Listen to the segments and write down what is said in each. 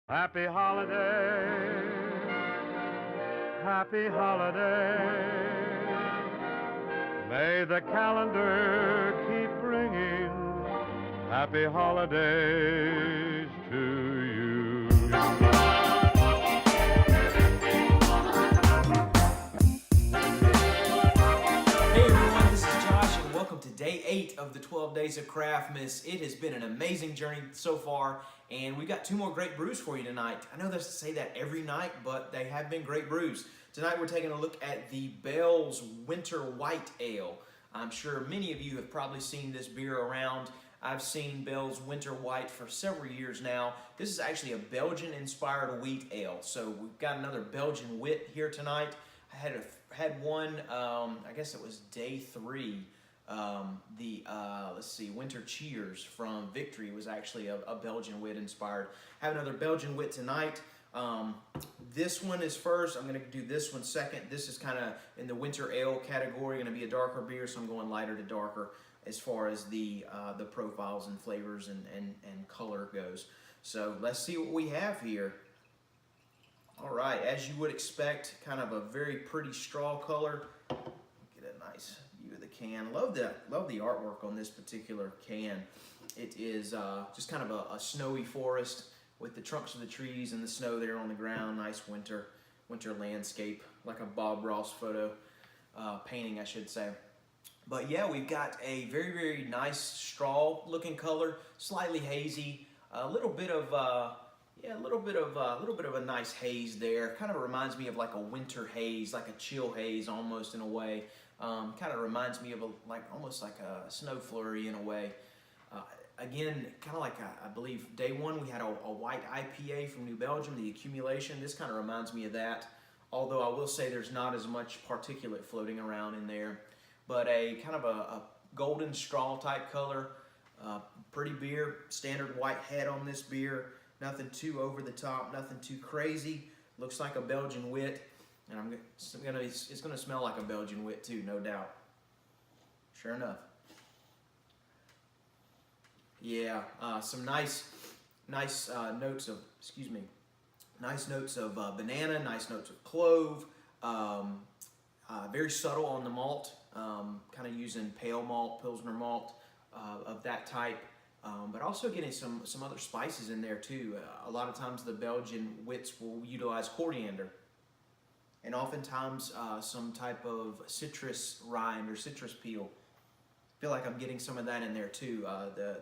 Happy holiday, happy holiday. May the calendar keep bringing happy holidays to you. Hey everyone, this is Josh and welcome to day 8 of the 12 days of CRAFTmas. It has been an amazing journey so far and we've got 2 more great brews for you tonight. I know they say that every night, but they have been great brews. Tonight we're taking a look at the Bell's Winter White Ale. I'm sure many of you have probably seen this beer around. I've seen Bell's Winter White for several years now. This is actually a Belgian-inspired wheat ale. So we've got another Belgian Wit here tonight. I had one, I guess it was day 3. Let's see, Winter Cheers from Victory was actually a Belgian Wit inspired. I have another Belgian Wit tonight. This one is first. I'm going to do this one second. This is kind of in the winter ale category, going to be a darker beer, so I'm going lighter to darker as far as the profiles and flavors and color goes. So let's see what we have here. All right, as you would expect, kind of a very pretty straw color. Get a nice view of the can. Love the artwork on this particular can. It is just kind of a snowy forest with the trunks of the trees and the snow there on the ground. Nice winter landscape, like a Bob Ross photo painting, I should say. But yeah, we've got a very, very nice straw looking color, slightly hazy, a little bit of a nice haze there. Kind of reminds me of like a winter haze, like a chill haze almost in a way. Kind of reminds me of almost like a snow flurry in a way. Again, kind of like I believe day 1 we had a white IPA from New Belgium, the Accumulation. This kind of reminds me of that. Although I will say there's not as much particulate floating around in there. But a kind of a golden straw type color. Pretty beer, standard white head on this beer. Nothing too over the top, nothing too crazy. Looks like a Belgian Wit, and it's gonna smell like a Belgian Wit too, no doubt. Sure enough. Yeah, some nice notes of, nice notes of banana, nice notes of clove. Very subtle on the malt, kind of using pale malt, Pilsner malt of that type. But also getting some other spices in there too. A lot of times the Belgian Wits will utilize coriander, and oftentimes some type of citrus rind or citrus peel. I feel like I'm getting some of that in there too,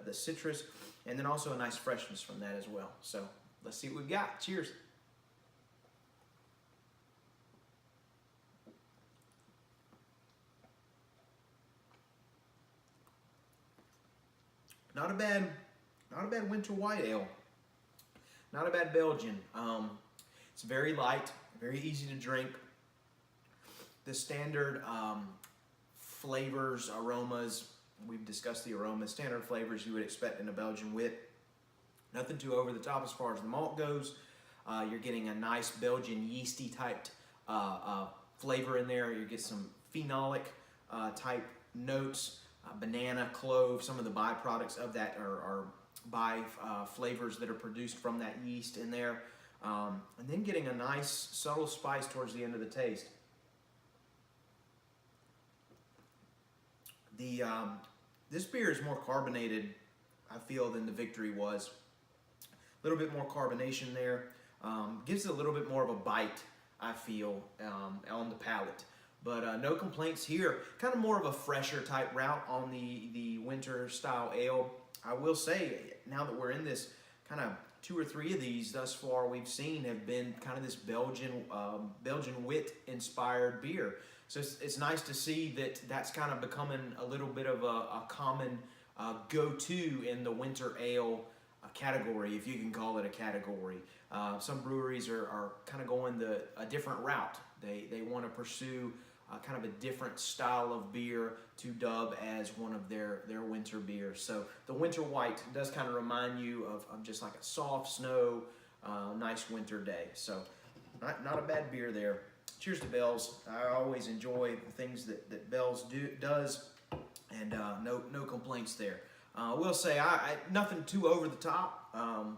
the citrus, and then also a nice freshness from that as well. So let's see what we've got. Cheers. Not a bad winter white ale. Not a bad Belgian. It's very light, very easy to drink. The standard flavors, aromas, we've discussed the aromas, standard flavors you would expect in a Belgian Wit. Nothing too over the top as far as the malt goes. You're getting a nice Belgian yeasty type flavor in there. You get some phenolic type notes. Banana, clove, some of the byproducts of that are flavors that are produced from that yeast in there. And then getting a nice subtle spice towards the end of the taste. This beer is more carbonated, I feel, than the Victory was. A little bit more carbonation there. Gives it a little bit more of a bite, I feel, on the palate. But no complaints here. Kind of more of a fresher type route on the winter style ale. I will say, now that we're in this, kind of 2 or 3 of these thus far we've seen have been kind of this Belgian Wit inspired beer. So it's nice to see that that's kind of becoming a little bit of a common go-to in the winter ale category, if you can call it a category. Some breweries are kind of going a different route. They want to pursue kind of a different style of beer to dub as one of their winter beers. So the Winter White does kind of remind you of just like a soft snow, nice winter day. So not a bad beer there. Cheers to Bell's. I always enjoy the things that Bell's does, and no complaints there. I will say, nothing too over the top.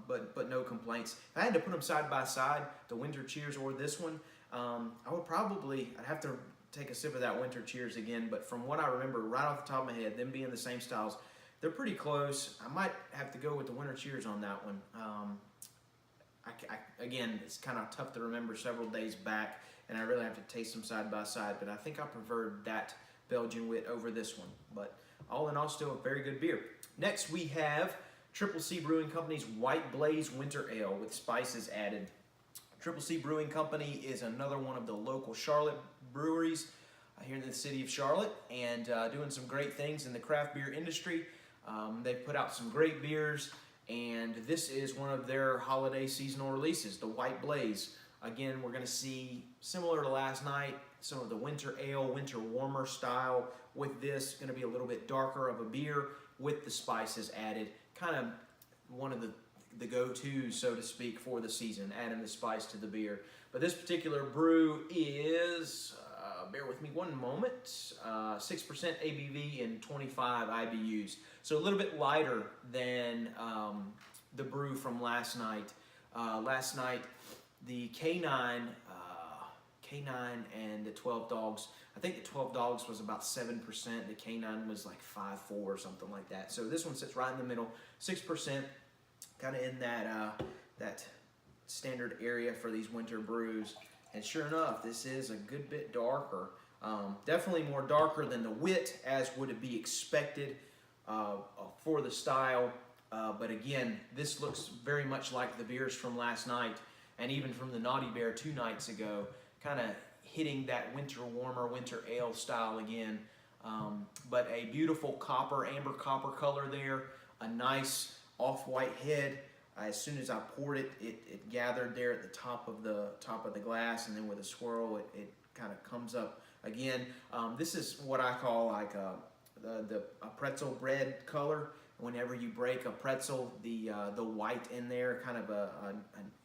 but no complaints. If I had to put them side by side, the Winter Cheers or this one, I'd have to take a sip of that Winter Cheers again, but from what I remember right off the top of my head, them being the same styles, they're pretty close. I might have to go with the Winter Cheers on that one. Again, it's kind of tough to remember several days back, and I really have to taste them side by side, but I think I preferred that Belgian Wit over this one. But all in all, still a very good beer. Next, we have Triple C Brewing Company's White Blaze Winter Ale with spices added. Triple C Brewing Company is another one of the local Charlotte breweries here in the city of Charlotte, and doing some great things in the craft beer industry. They've put out some great beers, and this is one of their holiday seasonal releases, the White Blaze. Again, we're going to see, similar to last night, some of the winter ale, winter warmer style. With this, going to be a little bit darker of a beer with the spices added. Kind of one of the go-tos, so to speak, for the season, adding the spice to the beer. But this particular brew is, bear with me one moment, 6% ABV and 25 IBUs. So a little bit lighter than the brew from last night. Last night, the K9 and the 12 Dogs, I think the 12 Dogs was about 7%, the K9 was like 5.4 or something like that. So this one sits right in the middle, 6%, kind of in that standard area for these winter brews. And sure enough, this is a good bit darker. Definitely more darker than the Wit, as would it be expected for the style. But again, this looks very much like the beers from last night, and even from the Naughty Bear 2 nights ago, kind of hitting that winter warmer, winter ale style again. But a beautiful copper, amber copper color there, a nice off-white head. As soon as I poured it, it gathered there at the top of the glass, and then with a swirl, it kind of comes up again. This is what I call like a pretzel bread color. Whenever you break a pretzel, the white in there, kind of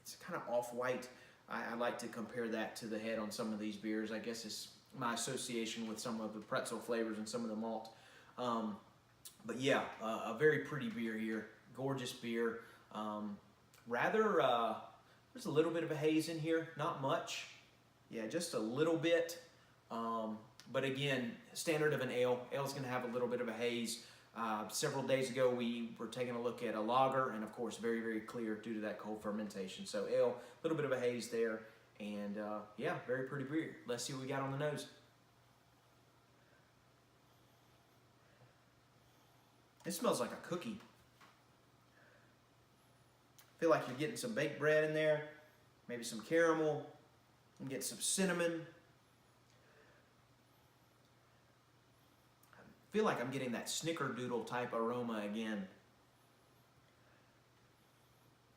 it's kind of off-white. I like to compare that to the head on some of these beers. I guess it's my association with some of the pretzel flavors and some of the malt. But yeah, a very pretty beer here. Gorgeous beer. There's a little bit of a haze in here, not much. Yeah, just a little bit. But again, standard of an ale. Ale's going to have a little bit of a haze. Several days ago, we were taking a look at a lager, and of course, very, very clear due to that cold fermentation. So ale, a little bit of a haze there, and yeah, very pretty beer. Let's see what we got on the nose. It smells like a cookie. Feel like you're getting some baked bread in there, maybe some caramel, and get some cinnamon. I feel like I'm getting that snickerdoodle type aroma again.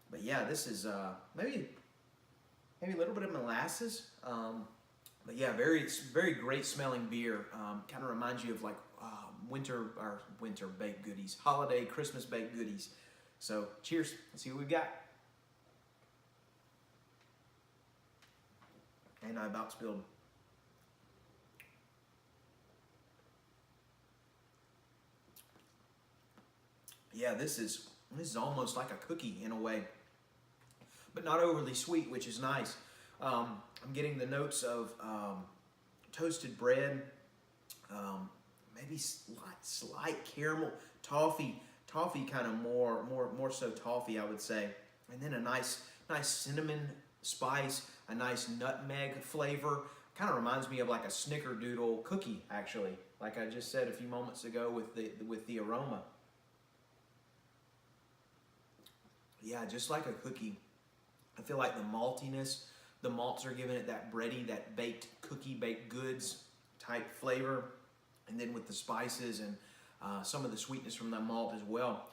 But yeah, this is maybe a little bit of molasses. But yeah, it's very great smelling beer. Kind of reminds you of like winter baked goodies, holiday Christmas baked goodies. So cheers, let's see what we've got. And I about spilled. Yeah, this is almost like a cookie in a way, but not overly sweet, which is nice. I'm getting the notes of toasted bread, maybe slight caramel, toffee kind of more so toffee, I would say, and then a nice cinnamon spice, a nice nutmeg flavor. Kind of reminds me of like a snickerdoodle cookie, actually, like I just said a few moments ago with the aroma. Yeah, just like a cookie. I feel like the maltiness, the malts are giving it that bready, that baked goods type flavor, and then with the spices and some of the sweetness from the malt as well.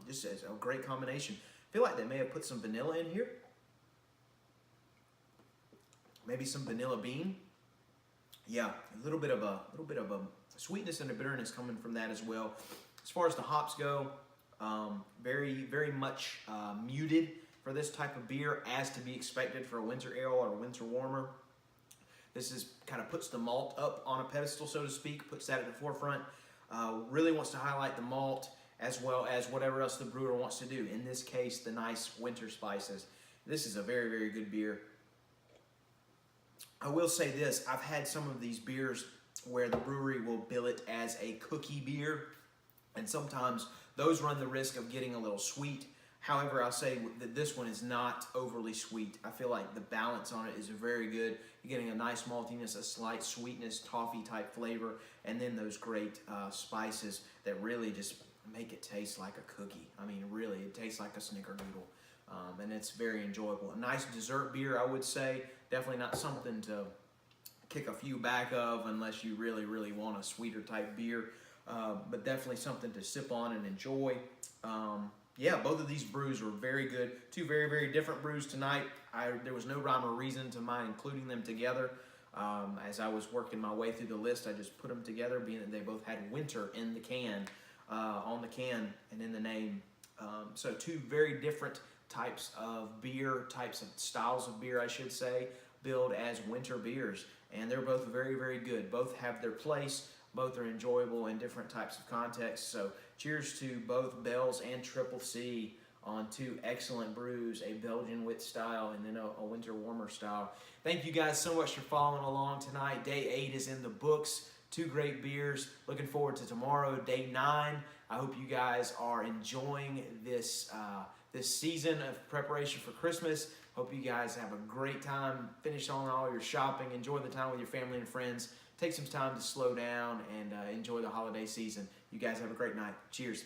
Just as a great combination. I feel like they may have put some vanilla in here. Maybe some vanilla bean. Yeah, a little bit of a sweetness and a bitterness coming from that as well. As far as the hops go, very, very much muted for this type of beer, as to be expected for a winter ale or a winter warmer. This is kind of puts the malt up on a pedestal, so to speak, puts that at the forefront. Really wants to highlight the malt as well as whatever else the brewer wants to do. In this case, the nice winter spices. This is a very, very good beer. I will say this, I've had some of these beers where the brewery will bill it as a cookie beer, and sometimes those run the risk of getting a little sweet. However, I'll say that this one is not overly sweet. I feel like the balance on it is very good. You're getting a nice maltiness, a slight sweetness, toffee type flavor, and then those great spices that really just make it taste like a cookie. I mean, really, it tastes like a snickerdoodle. And it's very enjoyable. A nice dessert beer, I would say. Definitely not something to kick a few back of unless you really, really want a sweeter type beer. But definitely something to sip on and enjoy. Yeah, both of these brews were very good. Two very, very different brews tonight. There was no rhyme or reason to my including them together. As I was working my way through the list, I just put them together, being that they both had winter in the can, on the can and in the name. So two very different types of beer, types of styles of beer, I should say, billed as winter beers. And they're both very, very good. Both have their place. Both are enjoyable in different types of contexts. So cheers to both Bell's and Triple C on two excellent brews, a Belgian Wit style and then a winter warmer style. Thank you guys so much for following along tonight. Day 8 is in the books. Two great beers. Looking forward to tomorrow, day 9. I hope you guys are enjoying this this season of preparation for Christmas. Hope you guys have a great time. Finish on all your shopping. Enjoy the time with your family and friends. Take some time to slow down and enjoy the holiday season. You guys have a great night. Cheers.